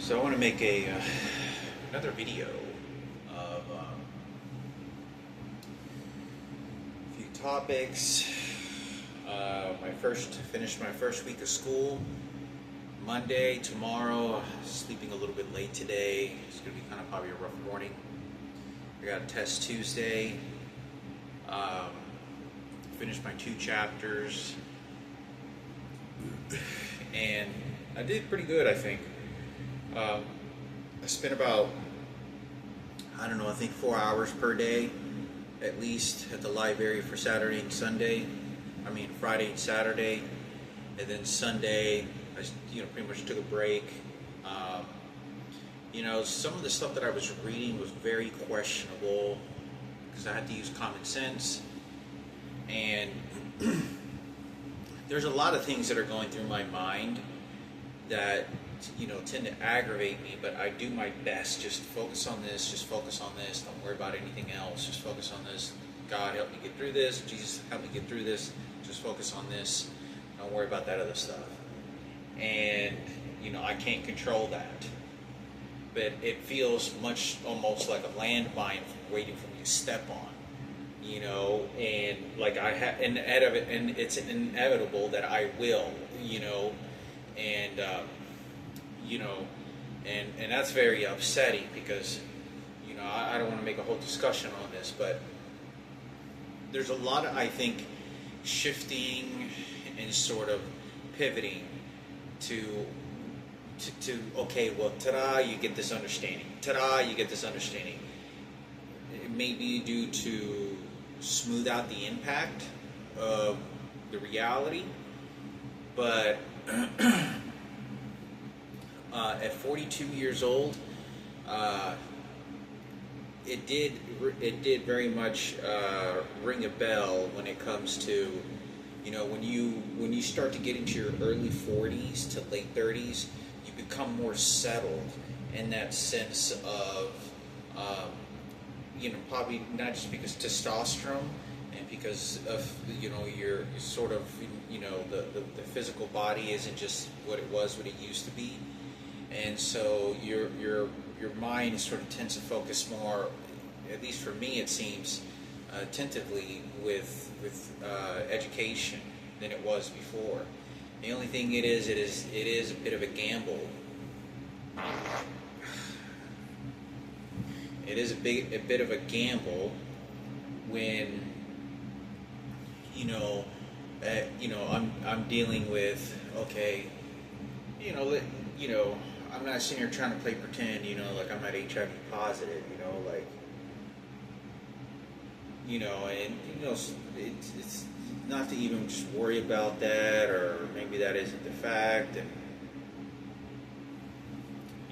So I want to make another video of a few topics. Finished my first week of school Monday. Tomorrow, sleeping a little bit late today. It's gonna be kind of probably a rough morning. I got a test Tuesday. Finished my 2 chapters, and I did pretty good, I think. I spent about, I don't know, I think 4 hours per day, at least, at the library for Saturday and Sunday. I mean, Friday and Saturday, and then Sunday, I, pretty much took a break. Some of the stuff that I was reading was very questionable because I had to use common sense, and there's a lot of things that are going through my mind that tend to aggravate me, but I do my best. Just focus on this, don't worry about anything else, just focus on this. God, help me get through this. Jesus, help me get through this. Just focus on this, don't worry about that other stuff. And I can't control that, but it feels almost like a landmine waiting for me to step on. And like and it's inevitable that I will, and and that's very upsetting because, I don't want to make a whole discussion on this, but there's a lot of, I think, shifting and sort of pivoting to okay, well, ta-da, you get this understanding. Ta-da, you get this understanding. It may be due to smooth out the impact of the reality, but at 42 years old, it did very much ring a bell when it comes to when you start to get into your early 40s to late 30s, you become more settled in that sense of probably not just because testosterone and because of you're sort of the physical body isn't just what it used to be, and so your mind sort of tends to focus more, at least for me it seems, attentively with education than it was before. The only thing it is a bit of a gamble. It is a bit of a gamble when I'm dealing with, okay, I'm not sitting here trying to play pretend, like I'm not HIV positive, and it's not to even just worry about that, or maybe that isn't the fact.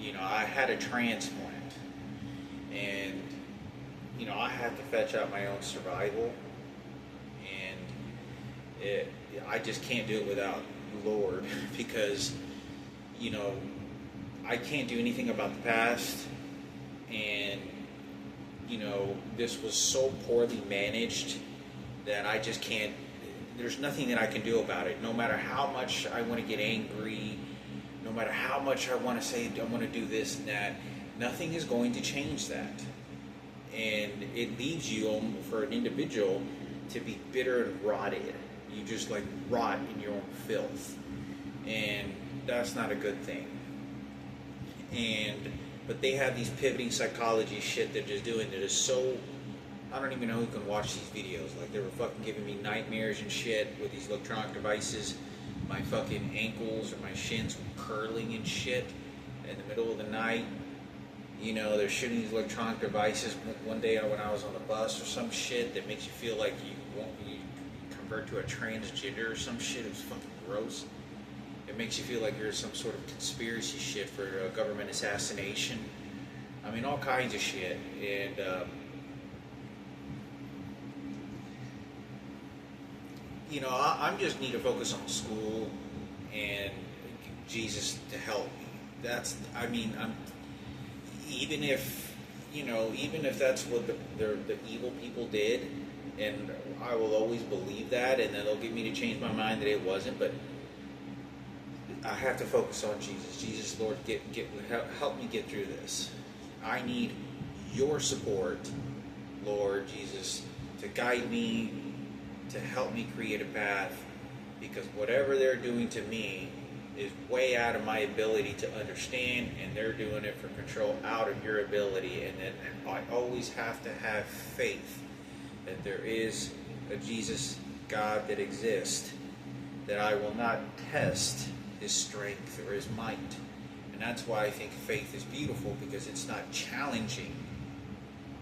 And I had a transplant, and I had to fetch out my own survival, and I just can't do it without the Lord because I can't do anything about the past, and this was so poorly managed that I just can't. There's nothing that I can do about it. No matter how much I want to get angry, no matter how much I want to say I want to do this and that, nothing is going to change that. And it leaves you, for an individual, to be bitter and rotted. You just like rot in your own filth, and that's not a good thing. But they have these pivoting psychology shit they're just doing that is so, I don't even know who can watch these videos. Like, they were fucking giving me nightmares and shit with these electronic devices. My fucking ankles or my shins were curling and shit in the middle of the night. They're shooting these electronic devices. One day when I was on the bus or some shit that makes you feel like you convert to a transgender or some shit. It was fucking gross. It makes you feel like you're some sort of conspiracy shit for government assassination. I mean, all kinds of shit. And I just need to focus on school and Jesus to help me. Even if that's what the evil people did, and I will always believe that, and then they'll get me to change my mind that it wasn't, but I have to focus on Jesus. Jesus, Lord, help me get through this. I need your support, Lord Jesus, to guide me, to help me create a path, because whatever they're doing to me is way out of my ability to understand, and they're doing it for control out of your ability. And I always have to have faith that there is a Jesus God that exists, that I will not test his strength or his might. And that's why I think faith is beautiful, because it's not challenging.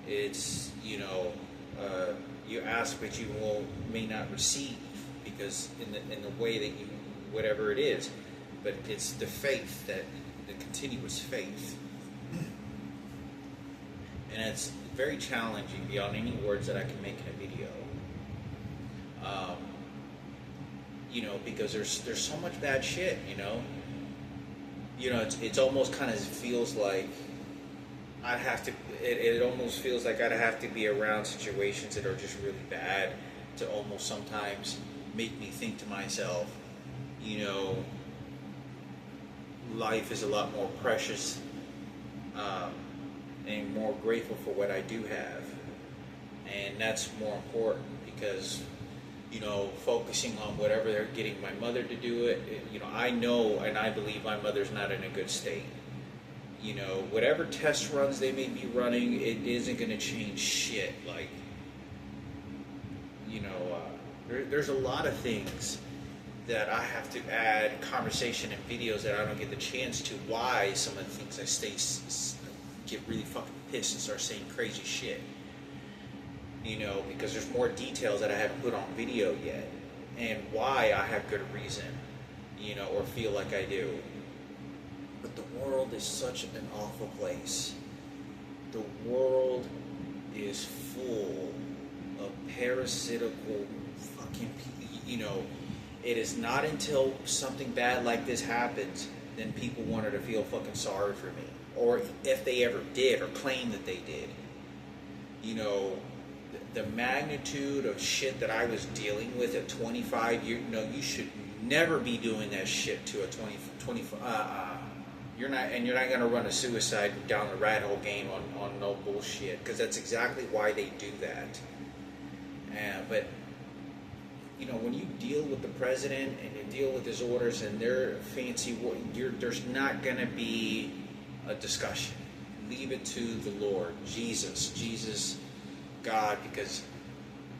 It's, you ask but you may not receive, because in the way that you, whatever it is, but it's the faith, that the continuous faith. And it's very challenging beyond any words that I can make in a video. Because there's so much bad shit, it's almost kind of feels like I'd have to, it almost feels like I'd have to be around situations that are just really bad to almost sometimes make me think to myself, life is a lot more precious, and more grateful for what I do have. And that's more important, because focusing on whatever they're getting my mother to do it, I know and I believe my mother's not in a good state. Whatever test runs they may be running, it isn't going to change shit. Like, there's a lot of things that I have to add conversation and videos that I don't get the chance to. Why some of the things I get really fucking pissed and start saying crazy shit. Because there's more details that I haven't put on video yet, and why I have good reason, or feel like I do. But the world is such an awful place. The world is full of parasitical fucking people. It is not until something bad like this happens, then people wanted to feel fucking sorry for me, or if they ever did, or claim that they did. The magnitude of shit that I was dealing with at 25 years, you should never be doing that shit to a 25. You're not going to run a suicide down the rat hole game on no bullshit, because that's exactly why they do that. But when you deal with the president and you deal with his orders and their fancy, there's not going to be a discussion. Leave it to the Lord, Jesus, God, because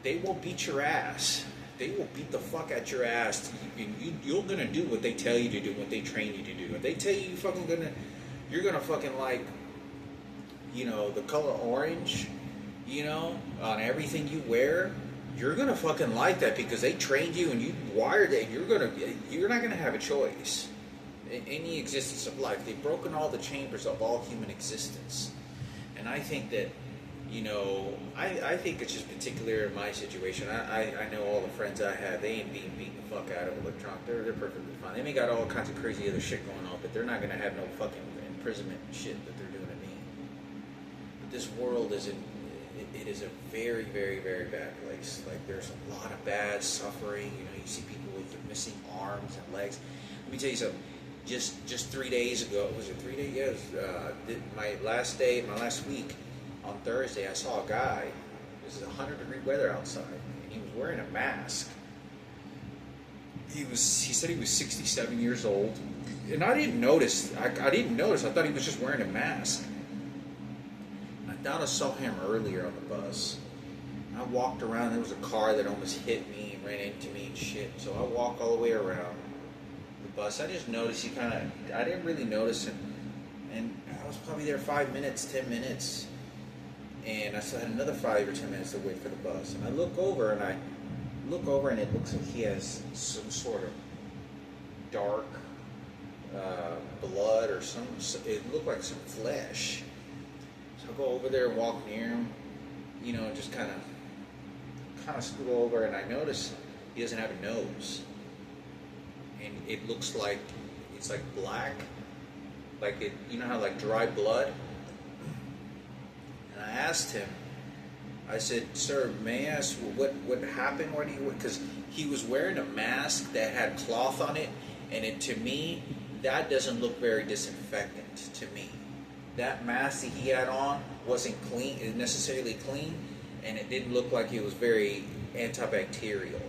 they will beat your ass. They will beat the fuck at your ass. You're gonna do what they tell you to do, what they train you to do. If they tell you you're gonna fucking like, the color orange, on everything you wear, you're gonna fucking like that, because they trained you and you wired it. You're not gonna have a choice in any existence of life. They've broken all the chambers of all human existence, and I think that. I think it's just particular in my situation. I know all the friends I have, they ain't being beaten the fuck out of electronic. They're perfectly fine. They may got all kinds of crazy other shit going on, but they're not going to have no fucking imprisonment and shit that they're doing to me. But this world it is a very, very, very bad place. Like, there's a lot of bad suffering. You see people with missing arms and legs. Let me tell you something. Just 3 days ago, was it 3 days? Yeah, it was, my last week. On Thursday, I saw a guy. This is 100-degree weather outside, and he was wearing a mask. He said he was 67 years old, and I didn't notice. I didn't notice. I thought he was just wearing a mask. I thought I saw him earlier on the bus. I walked around. There was a car that almost hit me and ran into me and shit. So I walked all the way around the bus. I just noticed I didn't really notice him, and I was probably there 5 minutes, 10 minutes. And I still had another 5 or 10 minutes to wait for the bus. And I look over and it looks like he has some sort of dark blood or it looked like some flesh. So I go over there and walk near him, and just kind of scoot over, and I notice he doesn't have a nose. And it looks like it's like black, like it, how like dry blood. And I asked him, I said, "Sir, may I ask what happened? Because he was wearing a mask that had cloth on it, and to me, that doesn't look very disinfectant to me. That mask that he had on wasn't clean, necessarily clean, and it didn't look like it was very antibacterial.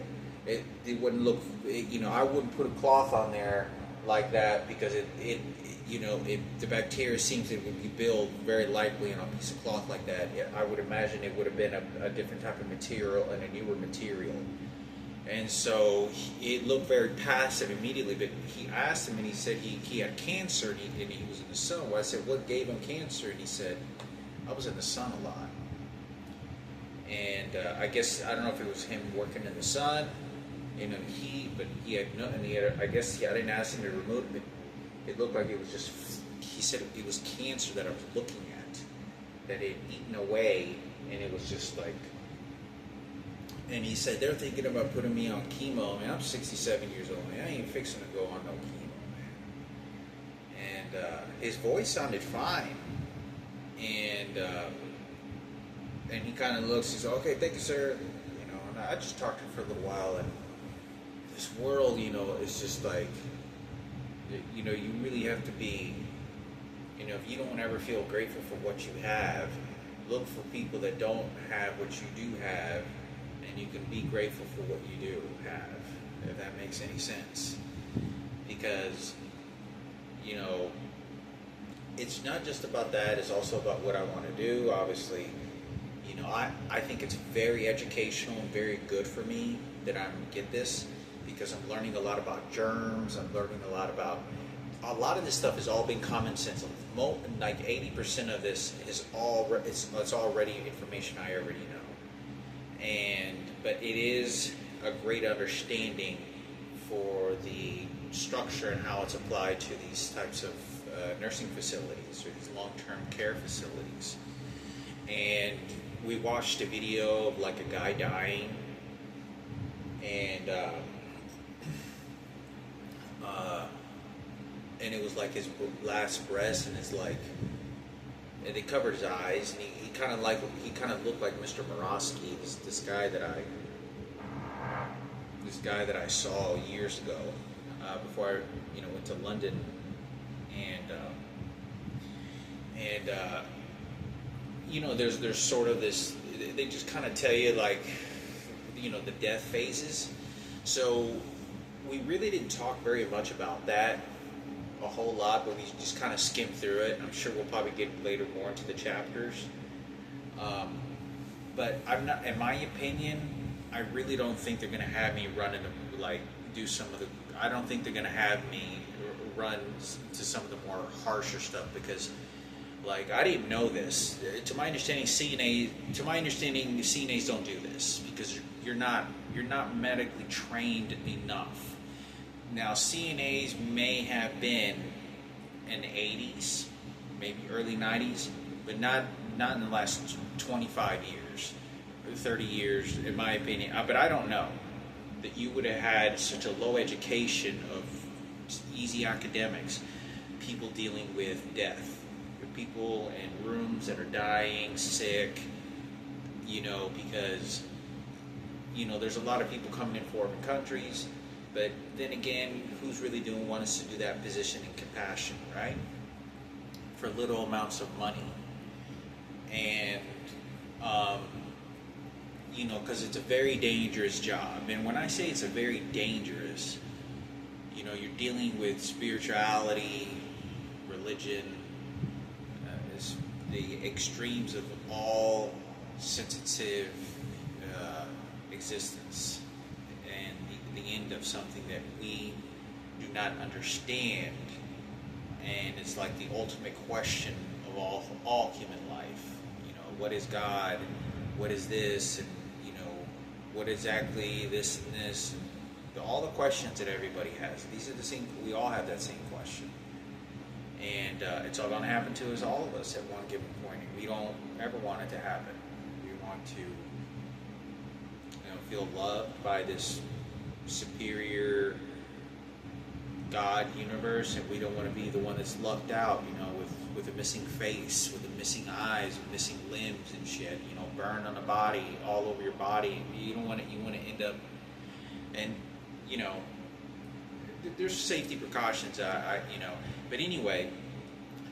It wouldn't look, I wouldn't put a cloth on there like that because the bacteria seems to be built very likely on a piece of cloth like that. I would imagine it would have been a different type of material and a newer material. And so it looked very passive immediately, but he asked him and he said he had cancer and he was in the sun. Well, I said, what gave him cancer? And he said, I was in the sun a lot. And I guess, I don't know if it was him working in the sun, in the heat, but he had nothing. I didn't ask him to remove it. It looked like it was just, he said it was cancer that I was looking at, that it had eaten away, and it was just like, and he said, they're thinking about putting me on chemo. Man, I'm 67 years old, man. I ain't fixing to go on no chemo, man. And his voice sounded fine. And he kind of looks, he said, okay, thank you, sir. And I just talked to him for a little while, and this world, is just like, you really have to be, if you don't ever feel grateful for what you have, look for people that don't have what you do have, and you can be grateful for what you do have, if that makes any sense. Because, it's not just about that, it's also about what I want to do. Obviously, I think it's very educational and very good for me that I get this, because I'm learning a lot about germs. I'm learning a lot of this stuff has all been common sense. Like 80% of this is it's already information I already know. But it is a great understanding for the structure and how it's applied to these types of nursing facilities or these long-term care facilities. And we watched a video of like a guy dying, and it was like his last breath, and it's like, and they covered his eyes, and he kind of looked like Mr. Morosky, this guy that I saw years ago, before I went to London, there's sort of this, they just kind of tell you like, the death phases. So we really didn't talk very much about that a whole lot, but we just kind of skimmed through it. I'm sure we'll probably get later more into the chapters. But I'm not, in my opinion, I really don't think they're going to have me run into, do some of the, I don't think they're going to have me run to some of the more harsher stuff, because I didn't know this. To my understanding, CNAs don't do this because you're not medically trained enough. Now, CNAs may have been in the 80s, maybe early 90s, but not in the last 25 years, 30 years, in my opinion. But I don't know that you would have had such a low education of easy academics, people dealing with death, people in rooms that are dying, sick, because, there's a lot of people coming in foreign countries, but then again, who's really want us to do that position in compassion, right? For little amounts of money. And, because it's a very dangerous job. And when I say it's a very dangerous, you're dealing with spirituality, religion, the extremes of all sensitive existence, and the end of something that we do not understand. And it's like the ultimate question of all human life. What is God? What is this? And what exactly this and this? And all the questions that everybody has. These are the same. We all have that same question. And it's all going to happen to us, all of us, at one given point. And we don't ever want it to happen. We want to, feel loved by this superior God universe, and we don't want to be the one that's lucked out, with a missing face, with the missing eyes, and missing limbs and shit, burned on the body, all over your body. You don't want it. You want to end up, and there's safety precautions, but anyway,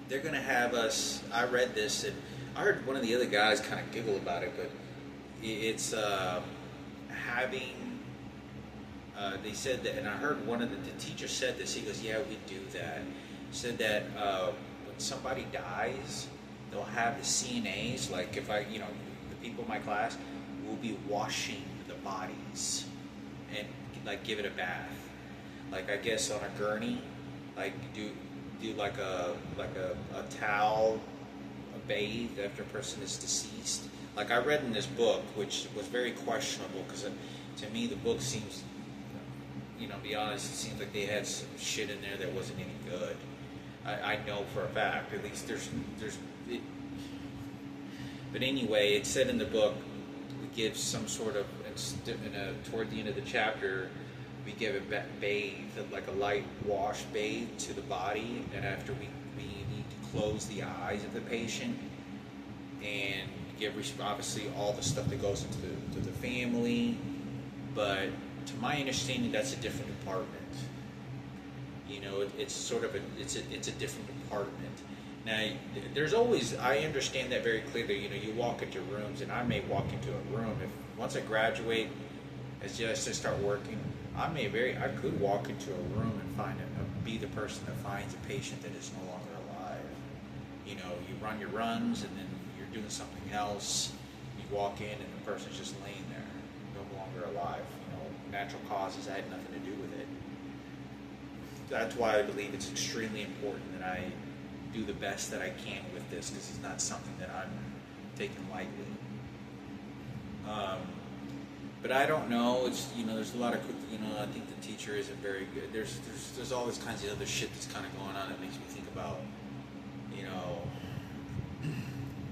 they're going to have us. I read this, and I heard one of the other guys kind of giggle about it, but it's having. They said that, and I heard one of the teacher said this. He goes, "Yeah, we do that." He said that when somebody dies, they'll have the CNAs, like if the people in my class will be washing the bodies and like give it a bath, like I guess on a gurney, like do like a towel, a bathe after a person is deceased. Like I read in this book, which was very questionable because to me the book seems, be honest, it seems like they had some shit in there that wasn't any good. I know for a fact, at least there's it. But anyway, it said in the book, we give some sort of, toward the end of the chapter, we give a bathe, like a light wash bathe to the body, and after we need to close the eyes of the patient and give obviously all the stuff that goes into the family, but to my understanding, that's a different department. It's sort of it's a different department. Now, there's always, I understand that very clearly. You walk into rooms, and I may walk into a room if once I graduate, as just to start working, I could walk into a room and be the person that finds a patient that is no longer alive. You run your runs, and then you're doing something else. You walk in, and the person's just laying there, no longer alive. Natural causes, I had nothing to do with it. That's why I believe it's extremely important that I do the best that I can with this, because it's not something that I'm taking lightly. But I don't know. It's there's a lot of I think the teacher isn't very good. There's all this kinds of other shit that's kind of going on that makes me think about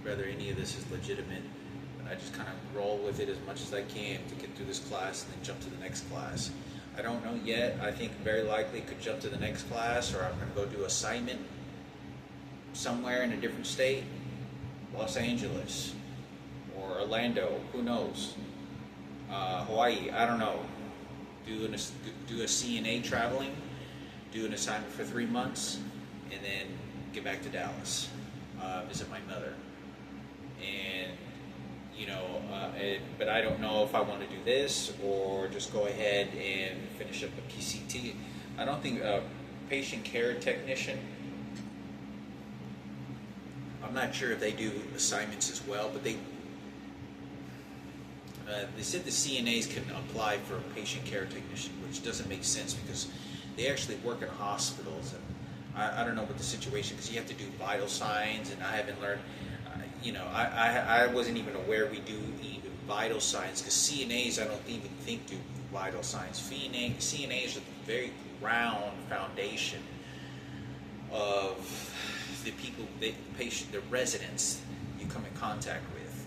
whether any of this is legitimate. I just kind of roll with it as much as I can to get through this class and then jump to the next class. I don't know yet. I think very likely could jump to the next class, or I'm going to go do assignment somewhere in a different state, Los Angeles or Orlando, who knows, Hawaii, I don't know. Do a CNA traveling, do an assignment for 3 months, and then get back to Dallas, visit my mother, and but I don't know if I want to do this or just go ahead and finish up a PCT. I don't think patient care technician, I'm not sure if they do assignments as well, but they said the CNAs can apply for a patient care technician, which doesn't make sense because they actually work in hospitals, and I don't know what the situation, because you have to do vital signs, and I haven't learned. I wasn't even aware we do even vital signs, because CNAs I don't even think do vital signs. CNAs are the very ground foundation of the people, the patient, the residents you come in contact with.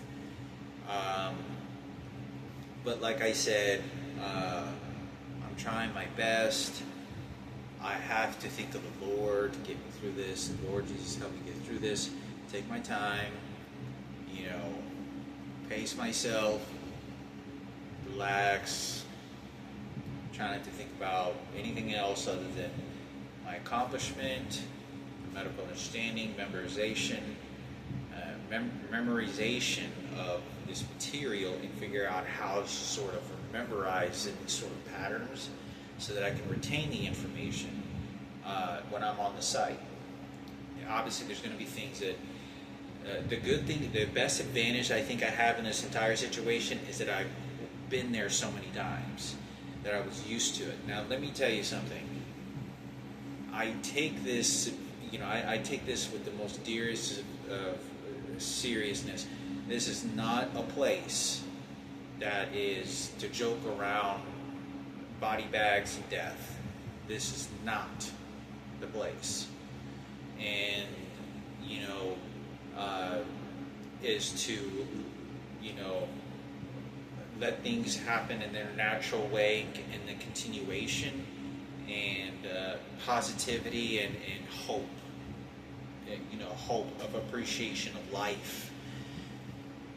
But like I said, I'm trying my best. I have to think of the Lord to get me through this. Lord Jesus, help me get through this. Take my time. Pace myself, relax, try not to think about anything else other than my accomplishment, medical understanding, memorization of this material, and figure out how to sort of memorize in these sort of patterns so that I can retain the information when I'm on the site. Obviously, there's going to be things that the best advantage I think I have in this entire situation is that I've been there so many times that I was used to it. Now, let me tell you something. I take this, I take this with the most dearest of seriousness. This is not a place that is to joke around body bags and death. This is not the place. And, is to, let things happen in their natural way, in the continuation, and positivity and hope, hope of appreciation of life.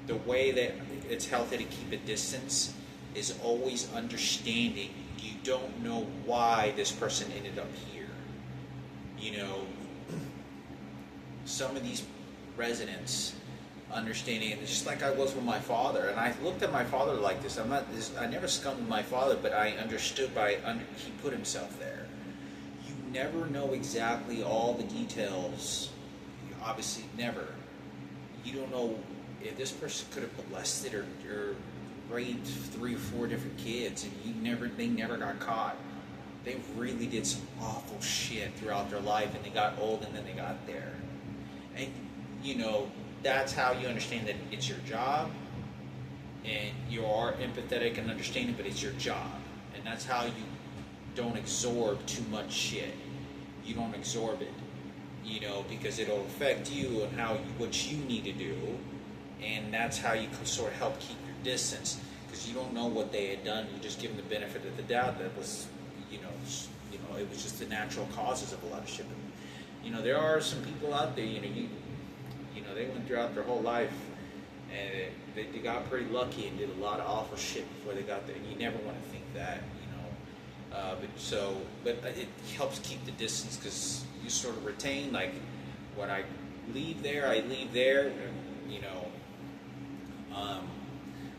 The way that it's healthy to keep a distance is always understanding you don't know why this person ended up here. You know, some of these residents understanding it, just like I was with my father, and I looked at my father like this. I never scummed my father, but I understood he put himself there. You never know exactly all the details. Obviously, never. You don't know if this person could have molested or raped 3 or 4 different kids, and they never got caught. They really did some awful shit throughout their life, and they got old, and then they got there. And you know, that's how you understand that it's your job, and you are empathetic and understanding, but it's your job, and that's how you don't absorb too much shit. You don't absorb it, you know, because it'll affect you and what you need to do, and that's how you can sort of help keep your distance, because you don't know what they had done. You just give them the benefit of the doubt that was, you know, it was just the natural causes of a lot of shit. You know, there are some people out there, you know, they went throughout their whole life, and they got pretty lucky and did a lot of awful shit before they got there. And you never want to think that, you know. But it helps keep the distance, because you sort of retain, like, when I leave there, you know.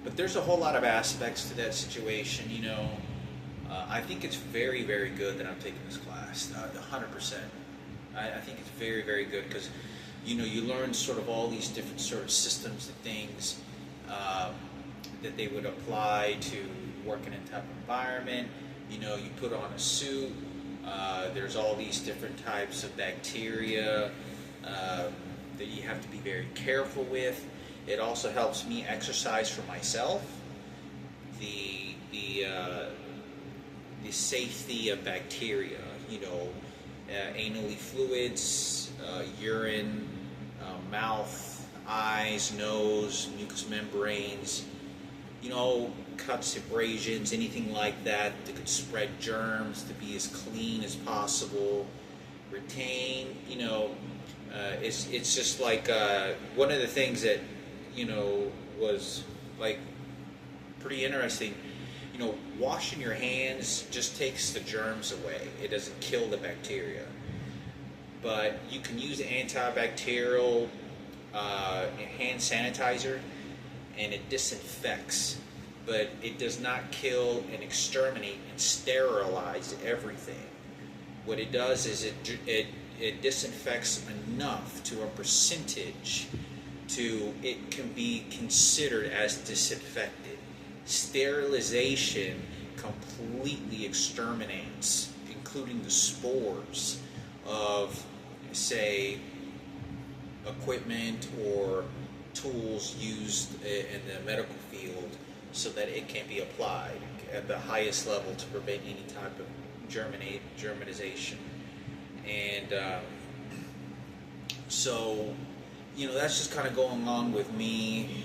But there's a whole lot of aspects to that situation, you know. I think it's very, very good that I'm taking this class, 100%. I think it's very, very good, because, you know, you learn sort of all these different sort of systems and things that they would apply to work in a type of environment. You know, you put on a suit. There's all these different types of bacteria that you have to be very careful with. It also helps me exercise for myself. The safety of bacteria, you know, anally fluids, urine, mouth, eyes, nose, mucous membranes, you know, cuts, abrasions, anything like that could spread germs, to be as clean as possible, retain, you know, it's just like one of the things that, you know, was like pretty interesting. You know, washing your hands just takes the germs away. It doesn't kill the bacteria. But you can use antibacterial hand sanitizer, and it disinfects. But it does not kill and exterminate and sterilize everything. What it does is it disinfects enough to a percentage to it can be considered as disinfected. Sterilization completely exterminates, including the spores of, say, equipment or tools used in the medical field, so that it can be applied at the highest level to prevent any type of germinization. And so, you know, that's just kind of going on with me.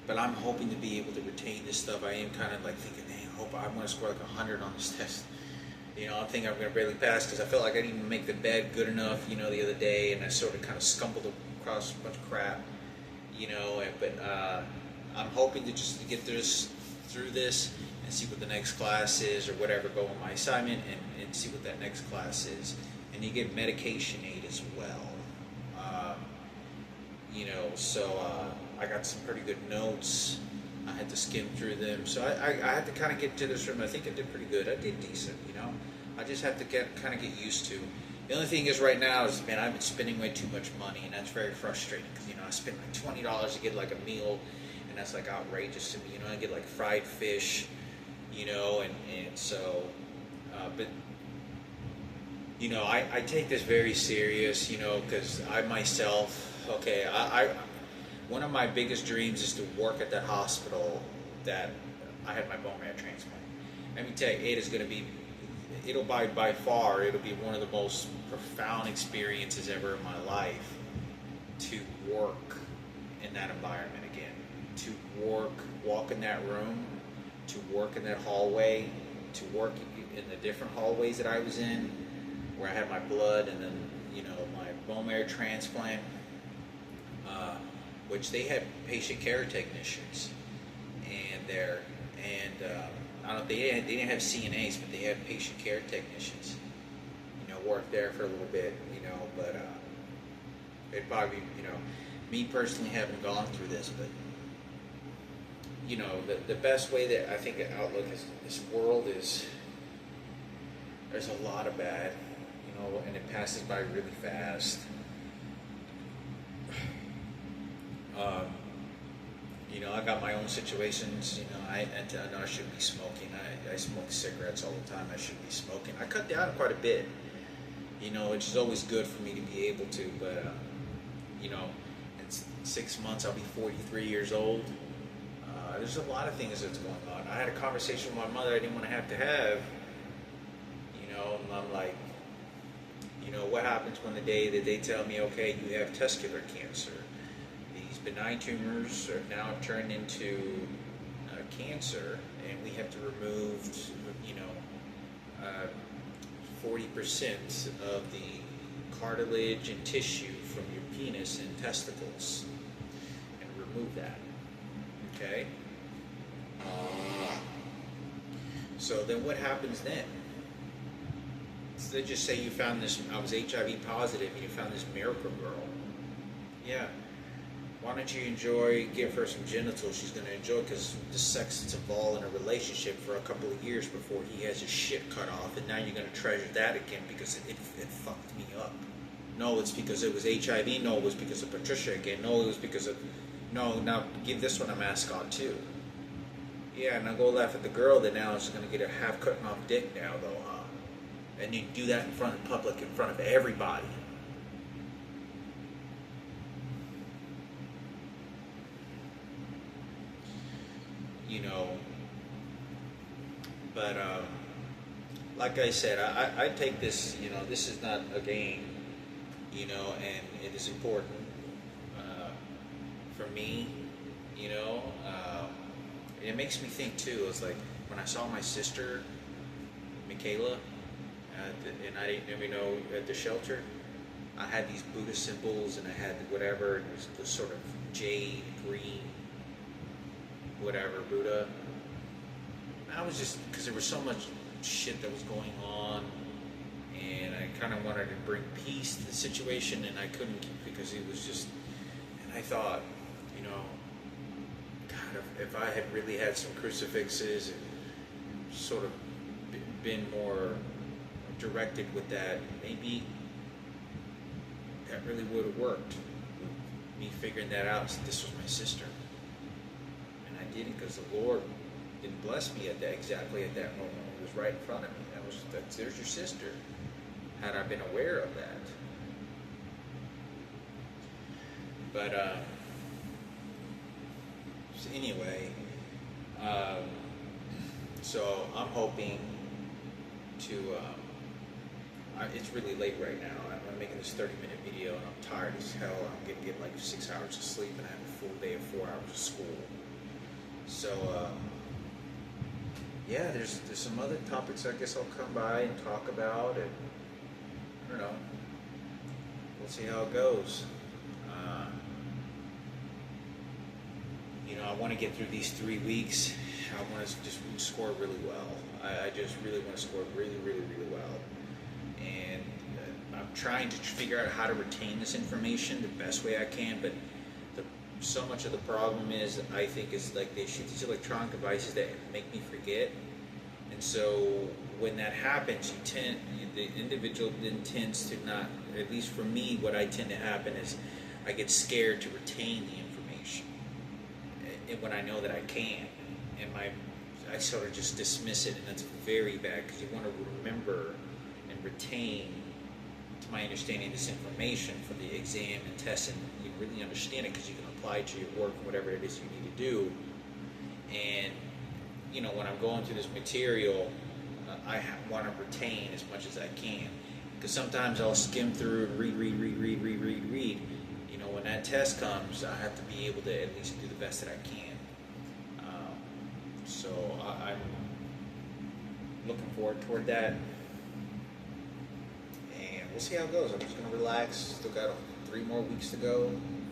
But I'm hoping to be able to retain this stuff. I am kind of like thinking, hey, I hope I'm going to score like 100 on this test. You know, I think I'm going to barely pass, because I felt like I didn't even make the bed good enough, you know, the other day, and I sort of kind of stumbled across a bunch of crap, you know. But I'm hoping to just get through this and see what the next class is, or whatever, go on my assignment and see what that next class is. And you get medication aid as well. You know, so I got some pretty good notes. I had to skim through them, so I had to kind of get to this room. I think I did pretty good. I did decent, you know. I just have to kind of get used to. The only thing is right now is, man, I've been spending way too much money, and that's very frustrating, because, you know, I spend like $20 to get like a meal, and that's like outrageous to me. You know, I get like fried fish, you know, and so, but, you know, I take this very serious, you know, because I myself, okay, one of my biggest dreams is to work at that hospital that I had my bone marrow transplant. Let me tell you, it is going to be, it'll by far, it'll be one of the most profound experiences ever in my life to work in that environment again. To walk in that room, to work in that hallway, to work in the different hallways that I was in, where I had my blood and then, you know, my bone marrow transplant, which they had patient care technicians and I don't. They didn't have CNAs, but they had patient care technicians. You know, worked there for a little bit. You know, but it'd probably, you know, me personally haven't gone through this, but you know, the best way that I think an outlook is this world is there's a lot of bad, you know, and it passes by really fast. You know, I got my own situations. You know, I know I shouldn't be smoking. I smoke cigarettes all the time. I shouldn't be smoking. I cut down quite a bit. You know, which is always good for me to be able to. But you know, in 6 months I'll be 43 years old. There's a lot of things that's going on. I had a conversation with my mother I didn't want to have. You know, and I'm like, you know, what happens when the day that they tell me, okay, you have testicular cancer? These benign tumors are now turned into cancer, and we have to remove, you know, 40% of the cartilage and tissue from your penis and testicles, and remove that. Okay? So then what happens then? So they just say you found this, I was HIV positive, and you found this miracle girl. Yeah. Why don't you give her some genitals she's going to enjoy, because the sex is involved in a relationship for a couple of years before he has his shit cut off, and now you're going to treasure that again because it fucked me up. No, it's because it was HIV. No, it was because of Patricia again. No, it was because of... No, now give this one a mascot too. Yeah, now go laugh at the girl that now is going to get a half cutting off dick now, though, huh? And you do that in front of public, in front of everybody. You know, but like I said, I take this, you know, this is not a game, you know, and it is important for me, you know. It makes me think too. It's like when I saw my sister, Michaela, and I didn't even know at the shelter, I had these Buddha symbols and I had whatever, and it was the sort of jade green, whatever, Buddha. I was just, because there was so much shit that was going on, and I kind of wanted to bring peace to the situation, and I couldn't, because it was just, and I thought, you know, God, if I had really had some crucifixes and sort of been more directed with that, maybe that really would have worked. Me figuring that out, so this was my sister. And I didn't, because the Lord didn't bless me exactly at that moment. It was right in front of me. There's your sister. Had I been aware of that. But so anyway, so I'm hoping to. It's really late right now. I'm making this 30-minute video, and I'm tired as hell. I'm gonna get like 6 hours of sleep, and I have a full day of 4 hours of school. So yeah, there's some other topics I guess I'll come by and talk about, and I don't know. We'll see how it goes. You know, I want to get through these 3 weeks. I want to just score really well. I just really want to score really, really, really well. And I'm trying to figure out how to retain this information the best way I can, but so much of the problem is, I think, is like they shoot these electronic devices that make me forget. And so when that happens, the individual then tends to not, at least for me, what I tend to happen is I get scared to retain the information. And when I know that I can, and I sort of just dismiss it, and that's very bad, because you want to remember and retain, to my understanding, this information for the exam and test, and you really understand it because you can apply it to your work and whatever it is you need to do. And you know, when I'm going through this material, I want to retain as much as I can, because sometimes I'll skim through and read. You know, when that test comes, I have to be able to at least do the best that I can. So I'm looking forward toward that, and we'll see how it goes. I'm just gonna relax. Still got 3 more weeks to go.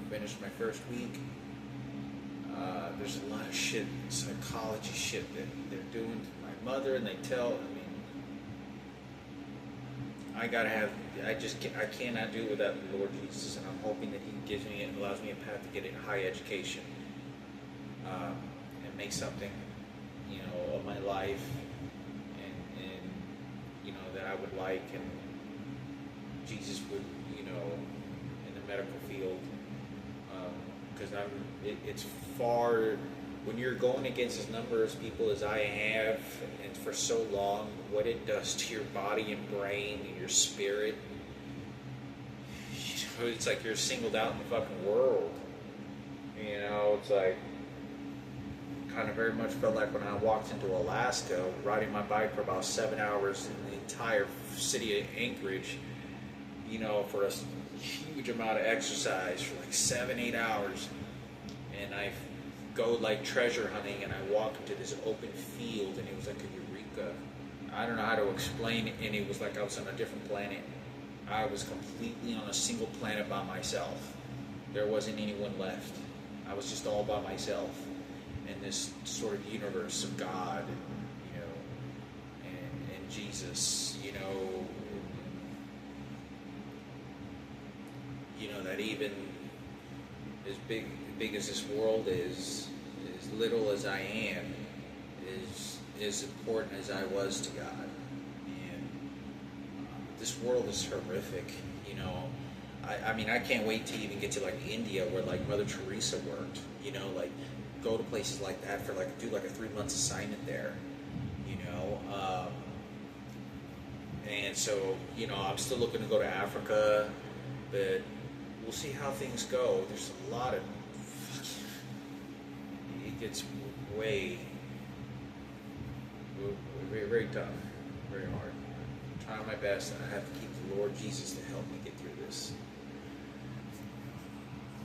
Finish my first week. There's a lot of shit, psychology shit that they're doing to my mother, and they tell. I mean, I gotta have. I cannot do without the Lord Jesus, and I'm hoping that He gives me and allows me a path to get a high education, and make something, of my life, and that I would like, and Jesus would, in the medical field, because it's far. When you're going against as number of people as I have, and for so long, what it does to your body and brain and your spirit, it's like you're singled out in the fucking world. It's like, kind of very much felt like when I walked into Alaska, riding my bike for about 7 hours in the entire city of Anchorage, for a huge amount of exercise for like 7-8 hours, and I go like treasure hunting, and I walk into this open field, and it was like a eureka. I don't know how to explain it, and it was like I was on a different planet. I was completely on a single planet by myself. There wasn't anyone left. I was just all by myself in this sort of universe of God, and Jesus, that even as big as this world is, as little as I am, is as important as I was to God. And this world is horrific, I mean, I can't wait to even get to like India, where like Mother Teresa worked, like go to places like that for like, do like a 3-month assignment there, and so, I'm still looking to go to Africa, but we'll see how things go. There's a lot of, it gets way, very, very tough, very hard. I'm trying my best, and I have to keep the Lord Jesus to help me get through this.